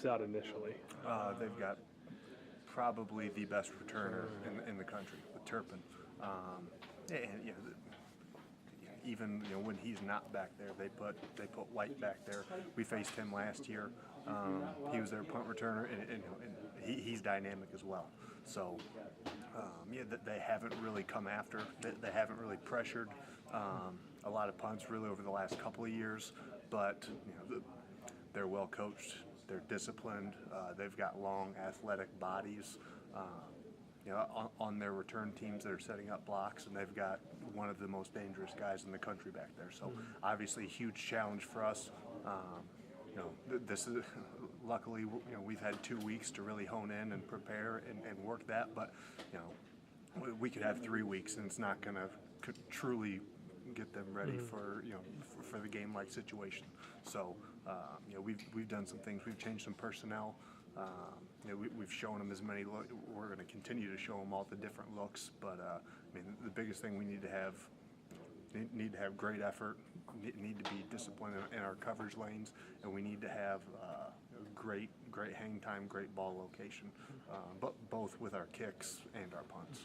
out initially? They've got probably the best returner in the country with Turpin. And even when he's not back there, they put White back there. We faced him last year. He was their punt returner, and he's dynamic as well. So they haven't really come after. They haven't really pressured a lot of punts really over the last couple of years. But they're well coached. They're disciplined. They've got long, athletic bodies. On their return teams that are setting up blocks, and they've got one of the most dangerous guys in the country back there. So obviously a huge challenge for us. This is luckily we've had 2 weeks to really hone in and prepare and work that, but we could have 3 weeks and it's not going to truly get them ready for for the game-like situation. So we've done some things. We've changed some personnel. We've shown them as many. We're going to continue to show them all the different looks. But the biggest thing we need to have great effort. Need to be disciplined in our coverage lanes, and we need to have great hang time, great ball location, but both with our kicks and our punts.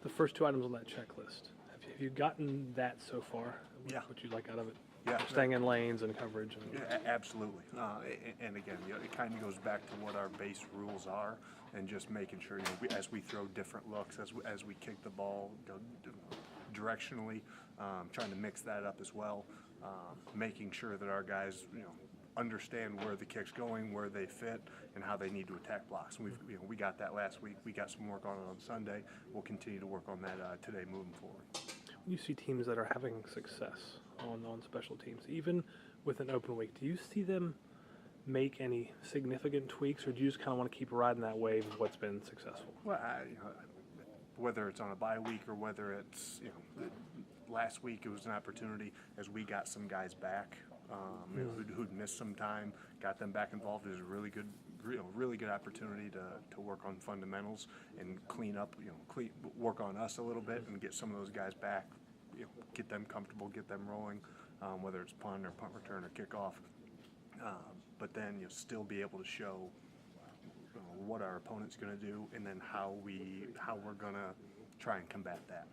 The first 2 items on that checklist. Have you gotten that so far? Yeah. What you like out of it? Yeah, staying in lanes and coverage. Yeah, absolutely. And again, it kind of goes back to what our base rules are, and just making sure as we throw different looks, as we kick the ball directionally, trying to mix that up as well, making sure that our guys understand where the kick's going, where they fit, and how they need to attack blocks. And we got that last week. We got some work on it on Sunday. We'll continue to work on that today moving forward. You see teams that are having success on special teams, even with an open week. Do you see them make any significant tweaks, or do you just kind of want to keep riding that wave of what's been successful? Well, whether it's on a bye week or whether it's last week, it was an opportunity as we got some guys back who'd missed some time, got them back involved. It was a really good opportunity to work on fundamentals and clean up, work on us a little bit and get some of those guys back, get them comfortable, get them rolling, whether it's punt or punt return or kickoff. But then still be able to show what our opponent's going to do, and then how we're going to try and combat that.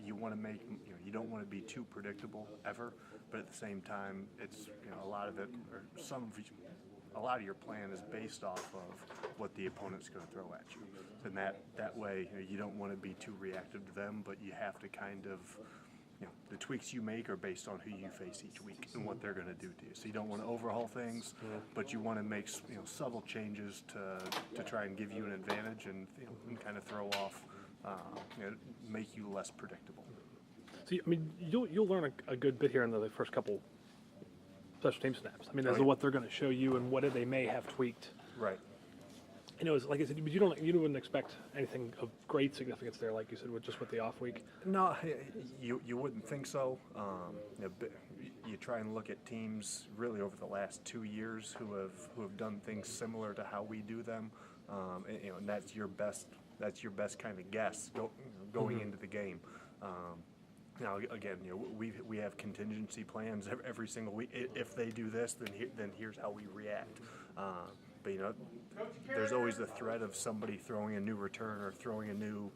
You want to make you don't want to be too predictable ever, but at the same time, it's a lot of it, or a lot of your plan is based off of what the opponent's going to throw at you, and that way you don't want to be too reactive to them, but you have to kind of the tweaks you make are based on who you face each week and what they're going to do to you. So you don't want to overhaul things, but you want to make subtle changes to try and give you an advantage and kind of throw off, make you less predictable. So you'll learn a good bit here in the first couple special team snaps. As to what they're going to show you and what they may have tweaked. Right. It's like I said, but you wouldn't expect anything of great significance there, like you said, with the off week. No, you wouldn't think so. You try and look at teams really over the last 2 years who have done things similar to how we do them, and that's your best kind of guess going into the game. Now again, we have contingency plans every single week. If they do this, then here's how we react. But there's always the threat of somebody throwing a new return or throwing a new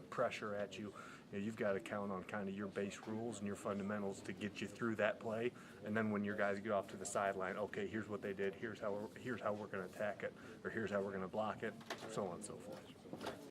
pressure at you. You've got to count on kind of your base rules and your fundamentals to get you through that play. And then when your guys get off to the sideline, okay, here's what they did. Here's how we're going to attack it, or here's how we're going to block it, so on and so forth.